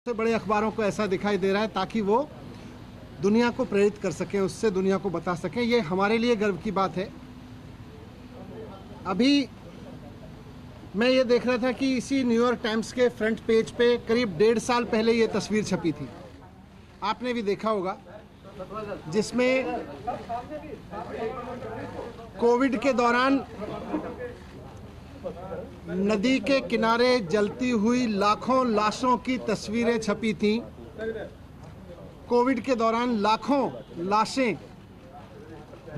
से बड़े अखबारों को ऐसा दिखाई दे रहा है ताकि वो दुनिया को प्रेरित कर सकें, उससे दुनिया को बता सकें। ये हमारे लिए गर्व की बात है। अभी मैं ये देख रहा था कि इसी न्यूयॉर्क टाइम्स के फ्रंट पेज पे करीब 1.5 साल पहले ये तस्वीर छपी थी, आपने भी देखा होगा, जिसमें कोविड के दौरान नदी के किनारे जलती हुई लाखों लाशों की तस्वीरें छपी थीं। कोविड के दौरान लाखों लाशें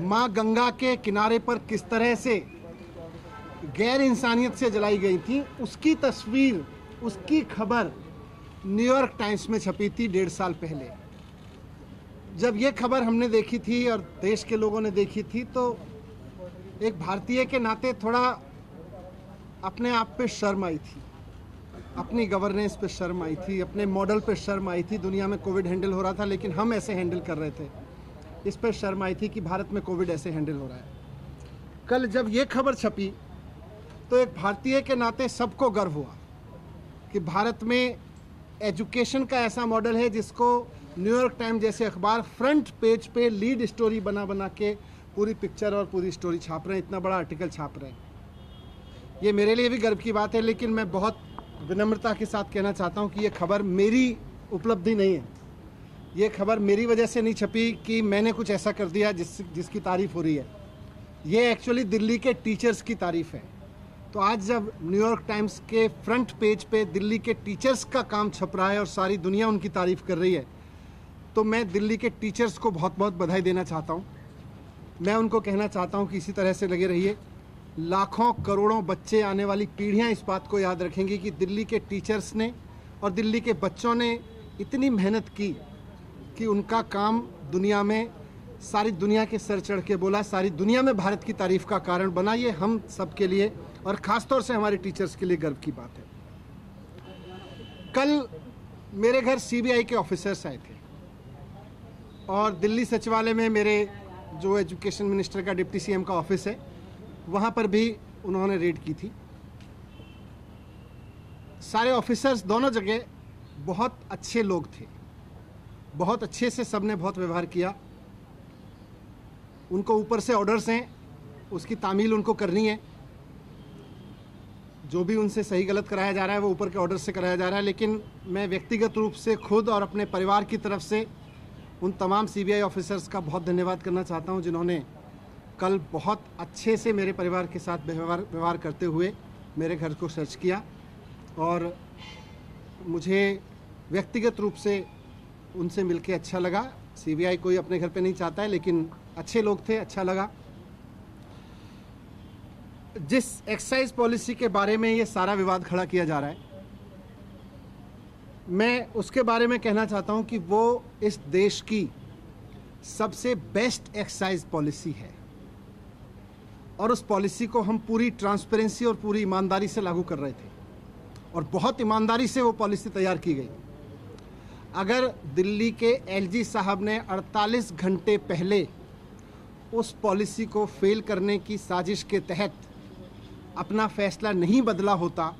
मां गंगा के किनारे पर किस तरह से गैर इंसानियत से जलाई गई थी, उसकी तस्वीर, उसकी खबर न्यूयॉर्क टाइम्स में छपी थी 1.5 साल पहले। जब ये खबर हमने देखी थी और देश के लोगों ने देखी थी तो एक भारतीय के नाते थोड़ा अपने आप पे शर्म आई थी, अपनी गवर्नेंस पे शर्म आई थी, अपने मॉडल पे शर्म आई थी। दुनिया में कोविड हैंडल हो रहा था लेकिन हम ऐसे हैंडल कर रहे थे, इस पर शर्म आई थी कि भारत में कोविड ऐसे हैंडल हो रहा है। कल जब ये खबर छपी तो एक भारतीय के नाते सबको गर्व हुआ कि भारत में एजुकेशन का ऐसा मॉडल है जिसको न्यूयॉर्क टाइम्स जैसे अखबार फ्रंट पेज पे लीड स्टोरी बना बना के पूरी पिक्चर और पूरी स्टोरी छाप रहे हैं, इतना बड़ा आर्टिकल छाप रहे हैं। ये मेरे लिए भी गर्व की बात है, लेकिन मैं बहुत विनम्रता के साथ कहना चाहता हूँ कि ये खबर मेरी उपलब्धि नहीं है। ये खबर मेरी वजह से नहीं छपी कि मैंने कुछ ऐसा कर दिया जिसकी तारीफ हो रही है। ये एक्चुअली दिल्ली के टीचर्स की तारीफ है। तो आज जब न्यूयॉर्क टाइम्स के फ्रंट पेज पे दिल्ली के टीचर्स का काम छप रहा है और सारी दुनिया उनकी तारीफ कर रही है, तो मैं दिल्ली के टीचर्स को बहुत बहुत बधाई देना चाहता हूँ। मैं उनको कहना चाहता हूँ कि इसी तरह से लगे रहिए। लाखों करोड़ों बच्चे, आने वाली पीढ़ियाँ इस बात को याद रखेंगी कि दिल्ली के टीचर्स ने और दिल्ली के बच्चों ने इतनी मेहनत की कि उनका काम दुनिया में, सारी दुनिया के सर चढ़ के बोला, सारी दुनिया में भारत की तारीफ का कारण बना। ये हम सब के लिए और ख़ास तौर से हमारे टीचर्स के लिए गर्व की बात है। कल मेरे घर सीबीआई के ऑफिसर्स आए थे और दिल्ली सचिवालय में मेरे जो एजुकेशन मिनिस्टर का, डिप्टी सीएम का ऑफिस है, वहाँ पर भी उन्होंने रेड की थी। सारे ऑफिसर्स दोनों जगह बहुत अच्छे लोग थे, बहुत अच्छे से सबने बहुत व्यवहार किया। उनको ऊपर से ऑर्डर्स हैं, उसकी तामील उनको करनी है। जो भी उनसे सही गलत कराया जा रहा है वो ऊपर के ऑर्डर से कराया जा रहा है। लेकिन मैं व्यक्तिगत रूप से खुद और अपने परिवार की तरफ से उन तमाम सीबीआई ऑफिसर्स का बहुत धन्यवाद करना चाहता हूं जिन्होंने कल बहुत अच्छे से मेरे परिवार के साथ व्यवहार करते हुए मेरे घर को सर्च किया। और मुझे व्यक्तिगत रूप से उनसे मिलके अच्छा लगा। सीबीआई कोई अपने घर पे नहीं चाहता है, लेकिन अच्छे लोग थे, अच्छा लगा। जिस एक्साइज पॉलिसी के बारे में ये सारा विवाद खड़ा किया जा रहा है, मैं उसके बारे में कहना चाहता हूं कि वो इस देश की सबसे बेस्ट एक्साइज पॉलिसी है और उस पॉलिसी को हम पूरी ट्रांसपेरेंसी और पूरी ईमानदारी से लागू कर रहे थे और बहुत ईमानदारी से वो पॉलिसी तैयार की गई। अगर दिल्ली के एलजी साहब ने 48 घंटे पहले उस पॉलिसी को फेल करने की साजिश के तहत अपना फैसला नहीं बदला होता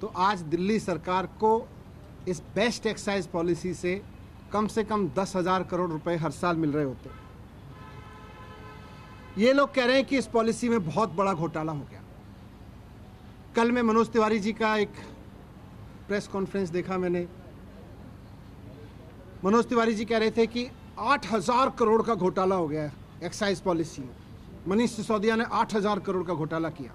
तो आज दिल्ली सरकार को इस बेस्ट एक्साइज पॉलिसी से कम 10,000 करोड़ रुपए हर साल मिल रहे होते। ये लोग कह रहे हैं कि इस पॉलिसी में बहुत बड़ा घोटाला हो गया। कल मैं मनोज तिवारी जी का एक प्रेस कॉन्फ्रेंस देखा मैंने। मनोज तिवारी जी कह रहे थे कि 8,000 करोड़ का घोटाला हो गया है एक्साइज पॉलिसी में। मनीष सिसोदिया ने 8,000 करोड़ का घोटाला किया।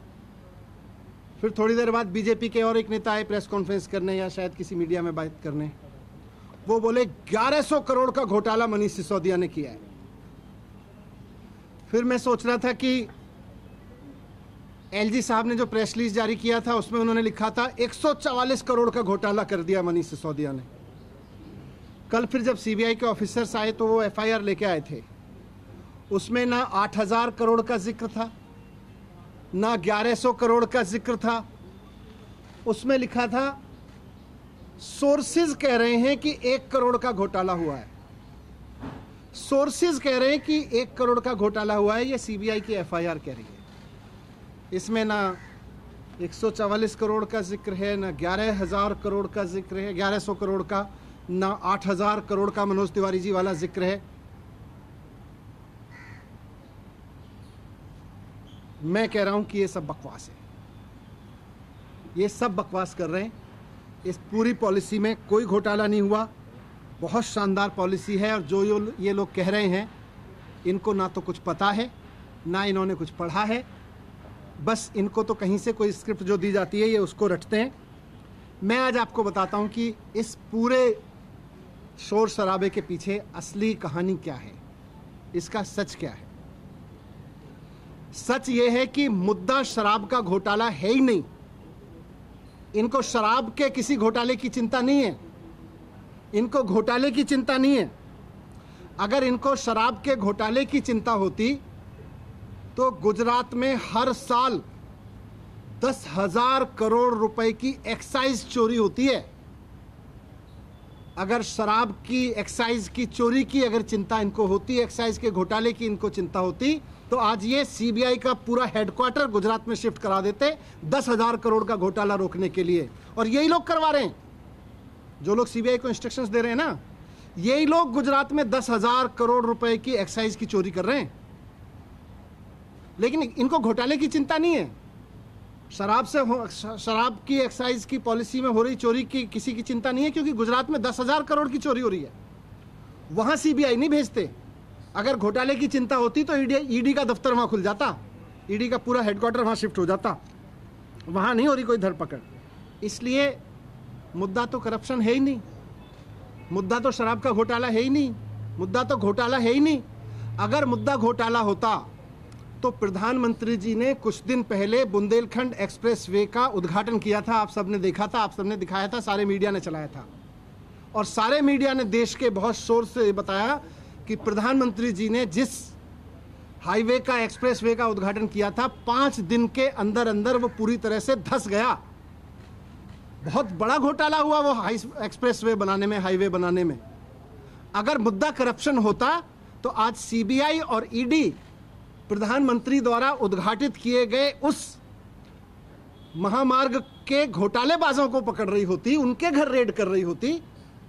फिर थोड़ी देर बाद बीजेपी के और एक नेता आए प्रेस कॉन्फ्रेंस करने या शायद किसी मीडिया में बात करने, वो बोले 1100 करोड़ का घोटाला मनीष सिसोदिया ने किया है। फिर मैं सोच रहा था कि एलजी साहब ने जो प्रेस रिलीज जारी किया था उसमें उन्होंने लिखा था 144 करोड़ का घोटाला कर दिया मनीष सिसोदिया ने। कल फिर जब सीबीआई के ऑफिसर्स आए तो वो एफआईआर लेके आए थे, उसमें ना 8,000 करोड़ का जिक्र था, ना 1100 करोड़ का जिक्र था। उसमें लिखा था सोर्सेज कह रहे हैं कि 1 करोड़ का घोटाला हुआ है। सोर्सेज कह रहे हैं कि 1 करोड़ का घोटाला हुआ है, ये सीबीआई की एफआईआर कह रही है। इसमें ना 144 करोड़ का जिक्र है, ना 11,000 करोड़ का जिक्र है, 1100 करोड़ का, ना 8,000 करोड़ का मनोज तिवारी जी वाला जिक्र है। मैं कह रहा हूं कि ये सब बकवास है, ये सब बकवास कर रहे हैं। इस पूरी पॉलिसी में कोई घोटाला नहीं हुआ, बहुत शानदार पॉलिसी है। और जो ये लोग कह रहे हैं, इनको ना तो कुछ पता है, ना इन्होंने कुछ पढ़ा है, बस इनको तो कहीं से कोई स्क्रिप्ट जो दी जाती है ये उसको रटते हैं। मैं आज आपको बताता हूं कि इस पूरे शोर शराबे के पीछे असली कहानी क्या है, इसका सच क्या है। सच ये है कि मुद्दा शराब का घोटाला है ही नहीं। इनको शराब के किसी घोटाले की चिंता नहीं है, इनको घोटाले की चिंता नहीं है। अगर इनको शराब के घोटाले की चिंता होती तो गुजरात में हर साल 10,000 करोड़ रुपए की एक्साइज चोरी होती है। अगर शराब की एक्साइज की चोरी की अगर चिंता इनको होती, एक्साइज के घोटाले की इनको चिंता होती, तो आज ये सीबीआई का पूरा हेडक्वार्टर गुजरात में शिफ्ट करा देते 10,000 करोड़ का घोटाला रोकने के लिए। और यही लोग करवा रहे हैं, जो लोग सीबीआई को इंस्ट्रक्शंस दे रहे हैं ना, यही लोग गुजरात में 10,000 करोड़ रुपए की एक्साइज की चोरी कर रहे हैं। लेकिन इनको घोटाले की चिंता नहीं है, शराब की एक्साइज की पॉलिसी में हो रही चोरी की किसी की चिंता नहीं है, क्योंकि गुजरात में 10,000 करोड़ की चोरी हो रही है। वहां सीबीआई नहीं भेजते। अगर घोटाले की चिंता होती तो ईडी का दफ्तर वहां खुल जाता, ईडी का पूरा हेडक्वार्टर वहां शिफ्ट हो जाता। वहां नहीं हो रही कोई धरपकड़। इसलिए मुद्दा तो करप्शन है ही नहीं, मुद्दा तो शराब का घोटाला है ही नहीं, मुद्दा तो घोटाला है ही नहीं। अगर मुद्दा घोटाला होता तो प्रधानमंत्री जी ने कुछ दिन पहले बुंदेलखंड एक्सप्रेसवे का उद्घाटन किया था। आप सबने देखा था, आप सबने दिखाया था, सारे मीडिया ने चलाया था। और सारे मीडिया ने देश के बहुत शोर से बताया कि प्रधानमंत्री जी ने जिस हाईवे का, एक्सप्रेसवे का उद्घाटन किया था, 5 दिन के अंदर अंदर वो पूरी तरह से धंस गया। बहुत बड़ा घोटाला हुआ वो एक्सप्रेसवे बनाने में, हाईवे बनाने में। अगर मुद्दा करप्शन होता तो आज सीबीआई और ईडी प्रधानमंत्री द्वारा उद्घाटित किए गए उस महामार्ग के घोटालेबाजों को पकड़ रही होती, उनके घर रेड कर रही होती,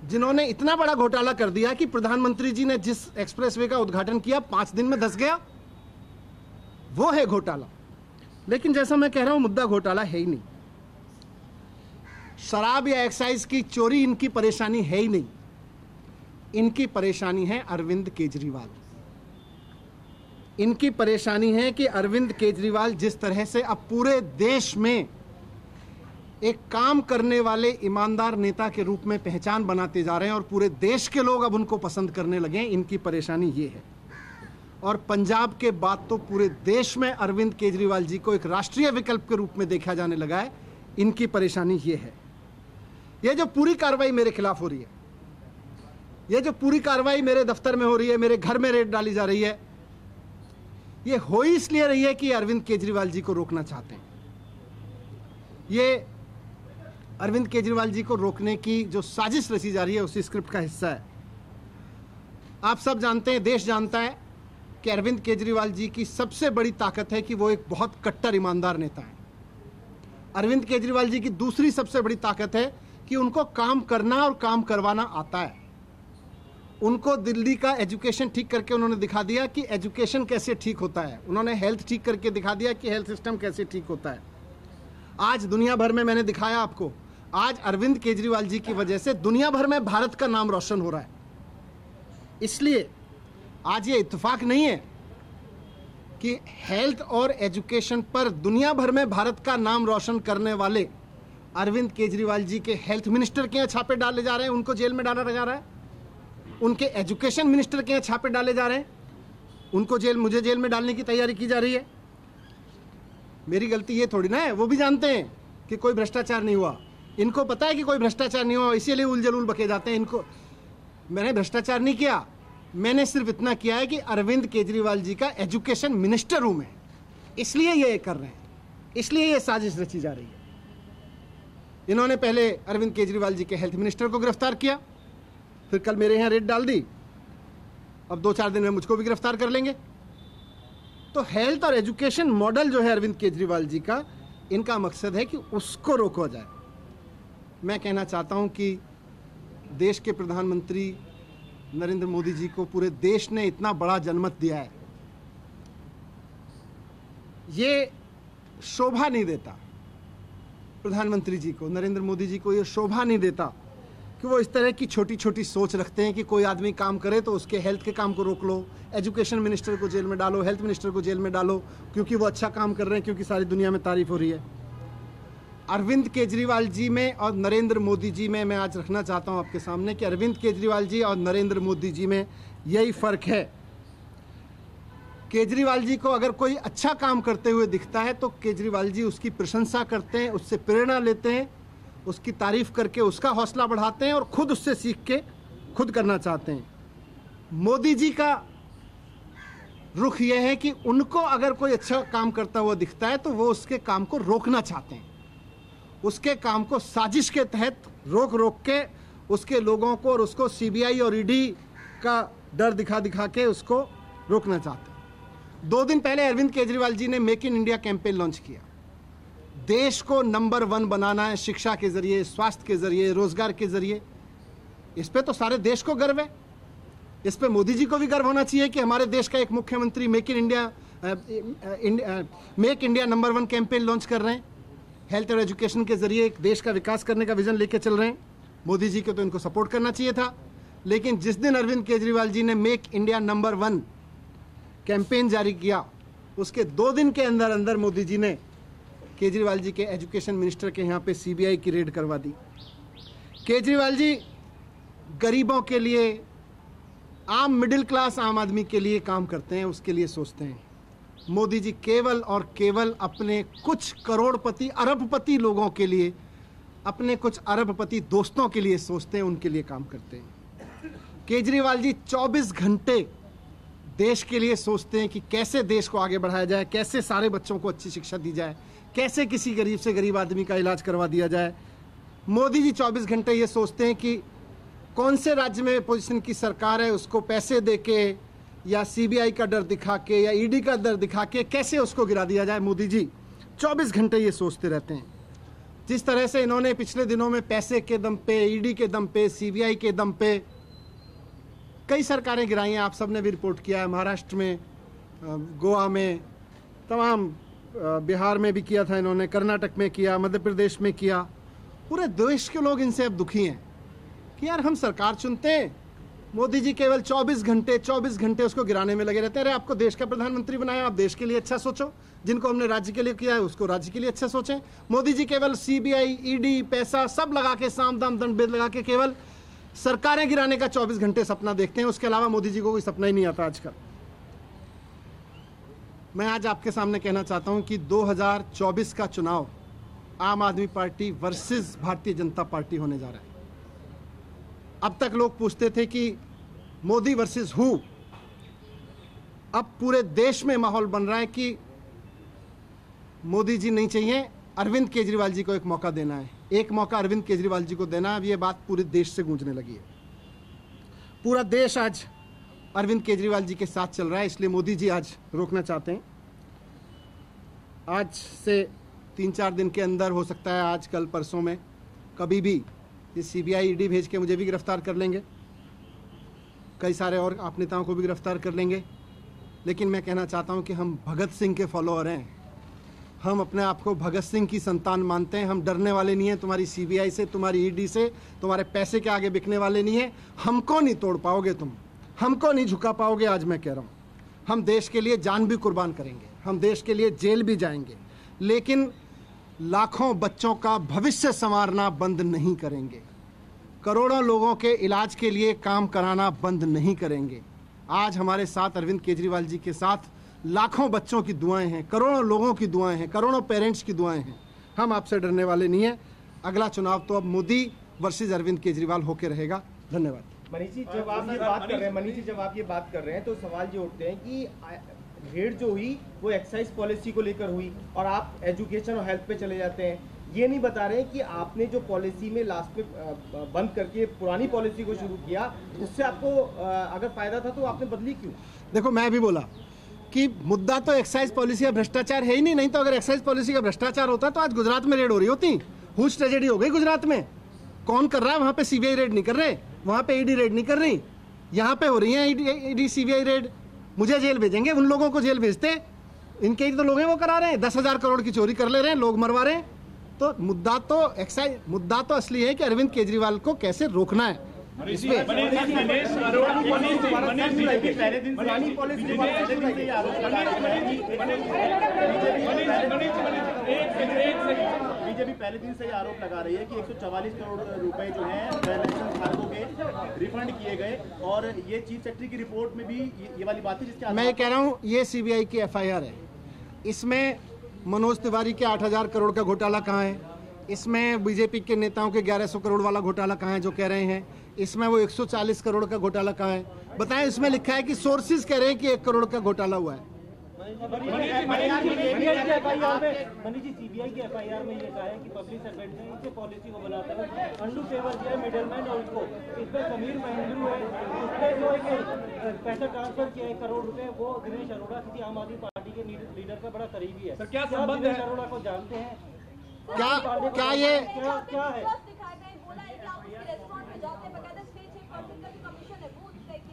जिन्होंने इतना बड़ा घोटाला कर दिया कि प्रधानमंत्री जी ने जिस एक्सप्रेसवे का उद्घाटन किया 5 दिन में धंस गया। वो है घोटाला। लेकिन जैसा मैं कह रहा हूं, मुद्दा घोटाला है ही नहीं। शराब या एक्साइज की चोरी इनकी परेशानी है ही नहीं। इनकी परेशानी है अरविंद केजरीवाल। इनकी परेशानी है कि अरविंद केजरीवाल जिस तरह से अब पूरे देश में एक काम करने वाले ईमानदार नेता के रूप में पहचान बनाते जा रहे हैं और पूरे देश के लोग अब उनको पसंद करने लगे हैं, इनकी परेशानी ये है। और पंजाब के बाद तो पूरे देश में अरविंद केजरीवाल जी को एक राष्ट्रीय विकल्प के रूप में देखा जाने लगा है। इनकी परेशानी ये है। ये जो पूरी कार्रवाई मेरे खिलाफ हो रही है, ये जो पूरी कार्रवाई मेरे दफ्तर में हो रही है, मेरे घर में रेड डाली जा रही है, ये हो ही इसलिए रही है कि अरविंद केजरीवाल जी को रोकना चाहते हैं। ये अरविंद केजरीवाल जी को रोकने की जो साजिश रची जा रही है उसी स्क्रिप्ट का हिस्सा है। आप सब जानते हैं, देश जानता है कि अरविंद केजरीवाल जी की सबसे बड़ी ताकत है कि वो एक बहुत कट्टर ईमानदार नेता है। अरविंद केजरीवाल जी की दूसरी सबसे बड़ी ताकत है कि उनको काम करना और काम करवाना आता है। उनको दिल्ली का एजुकेशन ठीक करके उन्होंने दिखा दिया कि एजुकेशन कैसे ठीक होता है। उन्होंने हेल्थ ठीक करके दिखा दिया कि हेल्थ सिस्टम कैसे ठीक होता है। आज दुनिया भर में मैंने दिखाया आपको, आज अरविंद केजरीवाल जी की वजह से दुनिया भर में भारत का नाम रोशन हो रहा है। इसलिए आज ये इत्तेफाक नहीं है कि हेल्थ और एजुकेशन पर दुनिया भर में भारत का नाम रोशन करने वाले अरविंद केजरीवाल जी के हेल्थ मिनिस्टर के यहाँ छापे डाले जा रहे हैं, उनको जेल में डाला जा रहा है। उनके एजुकेशन मिनिस्टर के यहाँ छापे डाले जा रहे हैं, उनको मुझे जेल में डालने की तैयारी की जा रही है। मेरी गलती ये थोड़ी ना है, वो भी जानते हैं कि कोई भ्रष्टाचार नहीं हुआ। इनको पता है कि कोई भ्रष्टाचार नहीं हुआ, इसीलिए उलझुल बके जाते हैं। इनको, मैंने भ्रष्टाचार नहीं किया, मैंने सिर्फ इतना किया है कि अरविंद केजरीवाल जी का एजुकेशन मिनिस्टर हूं मैं, इसलिए ये कर रहे हैं, इसलिए ये साजिश रची जा रही है। इन्होंने पहले अरविंद केजरीवाल जी के हेल्थ मिनिस्टर को गिरफ्तार किया, फिर कल मेरे यहाँ रेड डाल दी, अब 2-4 दिन में मुझको भी गिरफ्तार कर लेंगे। तो हेल्थ और एजुकेशन मॉडल जो है अरविंद केजरीवाल जी का, इनका मकसद है कि उसको रोका जाए। मैं कहना चाहता हूं कि देश के प्रधानमंत्री नरेंद्र मोदी जी को पूरे देश ने इतना बड़ा जनमत दिया है, ये शोभा नहीं देता प्रधानमंत्री जी को, नरेंद्र मोदी जी को ये शोभा नहीं देता कि वो इस तरह की छोटी छोटी सोच रखते हैं कि कोई आदमी काम करे तो उसके हेल्थ के काम को रोक लो, एजुकेशन मिनिस्टर को जेल में डालो, हेल्थ मिनिस्टर को जेल में डालो क्योंकि वो अच्छा काम कर रहे हैं, क्योंकि सारी दुनिया में तारीफ हो रही है। अरविंद केजरीवाल जी में और नरेंद्र मोदी जी में मैं आज रखना चाहता हूं आपके सामने कि अरविंद केजरीवाल जी और नरेंद्र मोदी जी में यही फर्क है। केजरीवाल जी को अगर कोई अच्छा काम करते हुए दिखता है तो केजरीवाल जी उसकी प्रशंसा करते हैं, उससे प्रेरणा लेते हैं, उसकी तारीफ करके उसका हौसला बढ़ाते हैं और खुद उससे सीख के खुद करना चाहते हैं। मोदी जी का रुख यह है कि उनको अगर कोई अच्छा काम करता हुआ दिखता है तो वो उसके काम को रोकना चाहते हैं, उसके काम को साजिश के तहत रोक के उसके लोगों को और उसको सीबीआई और ईडी का डर दिखा दिखा के उसको रोकना चाहते हैं। 2 दिन पहले अरविंद केजरीवाल जी ने make in India campaign launch किया। देश को नंबर 1 बनाना है, शिक्षा के जरिए, स्वास्थ्य के जरिए, रोजगार के जरिए। इस पे तो सारे देश को गर्व है। इस पे मोदी जी को भी गर्व होना चाहिए कि हमारे देश का एक मुख्यमंत्री make India number 1 campaign launch कर रहे हैं। हेल्थ और एजुकेशन के जरिए एक देश का विकास करने का विजन लेके चल रहे हैं। मोदी जी को तो इनको सपोर्ट करना चाहिए था। लेकिन जिस दिन अरविंद केजरीवाल जी ने मेक इंडिया नंबर 1 कैंपेन जारी किया, उसके 2 दिन के अंदर अंदर मोदी जी ने केजरीवाल जी के एजुकेशन मिनिस्टर के यहाँ पे सीबीआई की रेड करवा दी। केजरीवाल जी गरीबों के लिए, आम मिडिल क्लास आम आदमी के लिए काम करते हैं, उसके लिए सोचते हैं। मोदी जी केवल और केवल अपने कुछ करोड़पति अरबपति लोगों के लिए, अपने कुछ अरबपति दोस्तों के लिए सोचते हैं, उनके लिए काम करते हैं। केजरीवाल जी 24 घंटे देश के लिए सोचते हैं कि कैसे देश को आगे बढ़ाया जाए, कैसे सारे बच्चों को अच्छी शिक्षा दी जाए, कैसे किसी गरीब से गरीब आदमी का इलाज करवा दिया जाए। मोदी जी 24 घंटे ये सोचते हैं कि कौन से राज्य में पोजीशन की सरकार है, उसको पैसे देके या सीबीआई का डर दिखा के या ईडी का डर दिखा के कैसे उसको गिरा दिया जाए। मोदी जी 24 घंटे ये सोचते रहते हैं। जिस तरह से इन्होंने पिछले दिनों में पैसे के दम पे, ईडी के दम पे, सीबीआई के दम पे कई सरकारें गिराई हैं, आप सबने भी रिपोर्ट किया है। महाराष्ट्र में, गोवा में, तमाम बिहार में भी किया था इन्होंने, कर्नाटक में किया, मध्य प्रदेश में किया। पूरे देश के लोग इनसे अब दुखी हैं कि यार हम सरकार चुनते हैं, मोदी जी केवल 24 घंटे उसको गिराने में लगे रहते हैं। अरे आपको देश का प्रधानमंत्री बनाया, आप देश के लिए अच्छा सोचो। जिनको हमने राज्य के लिए किया है उसको राज्य के लिए अच्छा सोचें। मोदी जी केवल सीबीआई, ईडी, पैसा सब लगा के, साम दाम दंड भेद लगा के केवल सरकारें गिराने का 24 घंटे सपना देखते हैं। उसके अलावा मोदी जी को कोई सपना ही नहीं आता आजकल। मैं आज आपके सामने कहना चाहता हूं कि 2024 का चुनाव आम आदमी party versus Bharatiya Janata party होने जा रहा है। अब तक लोग पूछते थे कि मोदी वर्सेस हु। अब पूरे देश में माहौल बन रहा है कि मोदी जी नहीं चाहिए, अरविंद केजरीवाल जी को एक मौका देना है। एक मौका अरविंद केजरीवाल जी को देना है। अब ये बात पूरे देश से गूंजने लगी है। पूरा देश आज अरविंद केजरीवाल जी के साथ चल रहा है, इसलिए मोदी जी आज रोकना चाहते हैं। आज से 3-4 दिन के अंदर, हो सकता है आज, कल, परसों में, कभी भी ये सीबीआई, ईडी भेज के मुझे भी गिरफ्तार कर लेंगे, कई सारे और आप नेताओं को भी गिरफ्तार कर लेंगे। लेकिन मैं कहना चाहता हूं कि हम भगत सिंह के फॉलोअर हैं। हम अपने आप को भगत सिंह की संतान मानते हैं। हम डरने वाले नहीं हैं तुम्हारी सीबीआई से, तुम्हारी ईडी से, तुम्हारे पैसे के आगे बिकने वाले नहीं हैं। हमको नहीं तोड़ पाओगे तुम, हमको नहीं झुका पाओगे। आज मैं कह रहा हूँ, हम देश के लिए जान भी कुर्बान करेंगे, हम देश के लिए जेल भी जाएंगे, लेकिन लाखों बच्चों का भविष्य संवारना बंद नहीं करेंगे। करोड़ों लोगों के इलाज के लिए काम कराना बंद नहीं करेंगे। आज हमारे साथ अरविंद केजरीवाल जी के साथ लाखों बच्चों की दुआएं हैं, करोड़ों लोगों की दुआएं हैं, करोड़ों पेरेंट्स की दुआएं हैं। हम आपसे डरने वाले नहीं हैं। अगला चुनाव तो अब मोदी वर्सेस अरविंद केजरीवाल होकर रहेगा। धन्यवाद। मनीष जी, जब आप ये बात कर रहे हैं, तो सवाल ये उठते हैं कि रेड जो हुई वो एक्साइज पॉलिसी को लेकर हुई और आप एजुकेशन और हेल्थ पे चले जाते हैं। ये नहीं बता रहे कि आपने जो पॉलिसी में लास्ट में बंद करके पुरानी पॉलिसी को शुरू किया, उससे आपको अगर फायदा था तो आपने बदली क्यों? देखो, मैं भी बोला कि मुद्दा तो एक्साइज पॉलिसी का भ्रष्टाचार है ही नहीं। नहीं तो अगर एक्साइज पॉलिसी का भ्रष्टाचार होता तो आज गुजरात में रेड हो रही होती। हुज ट्रेजेडी हो गई गुजरात में। कौन कर रहा है वहां पे? सीबीआई रेड नहीं कर रहे, वहां पे ईडी रेड नहीं कर रही, यहाँ पे हो रही है ईडी सीबीआई रेड। मुझे जेल भेजेंगे, उन लोगों को जेल भेजते। इनके ही तो लोग हैं वो करा रहे हैं, 10,000 करोड़ की चोरी कर ले रहे हैं, लोग मरवा रहे हैं। तो मुद्दा तो असली है कि अरविंद केजरीवाल को कैसे रोकना है। इसमें पहले दिन से बीजेपी पहले दिन से ये आरोप लगा रही है कि 144 करोड़ रुपए जो हैं लाइसेंस धारकों के रिफंड किए गए, और ये चीफ सेक्रेटरी की रिपोर्ट में भी ये वाली बात है जिसके मैं कह रहा हूँ ये सीबीआई की एफआईआर है। इसमें मनोज तिवारी के 8,000 करोड़ का घोटाला कहाँ है? इसमें बीजेपी के नेताओं के 1100 करोड़ वाला घोटाला कहाँ है जो कह रहे हैं? इसमें वो 140 करोड़ का घोटाला कहाँ है? बताएं। इसमें लिखा है कि सोर्सेज कह रहे हैं कि 1 करोड़ का घोटाला हुआ है। मनीष जी, सीबीआई की एफआईआर में ये कहा है कि पब्लिक सर्वेंट ने इसे पॉलिसी को बनाते हुए अंडू फेवर किया मिडलमैन, और उसको इसमें समीर महेंद्रू है, उसने जो एक पैसा ट्रांसफर किया 1 करोड़ रुपए, वो दिनेश अरोड़ा किसी आम आदमी पार्टी के लीडर का बड़ा करीबी है। क्या संबंध है? दिनेश अरोड़ा को जानते हैं? क्या ये क्या है?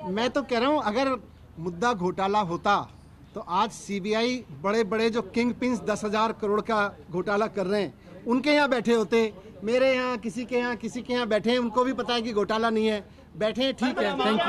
मैं तो कह रहा हूँ अगर मुद्दा घोटाला होता तो आज सीबीआई बड़े बड़े जो किंग पिंस 10,000 करोड़ का घोटाला कर रहे हैं उनके यहाँ बैठे होते। मेरे यहाँ किसी के यहाँ बैठे हैं, उनको भी पता है कि घोटाला नहीं है, बैठे हैं, ठीक है, थैंक यू।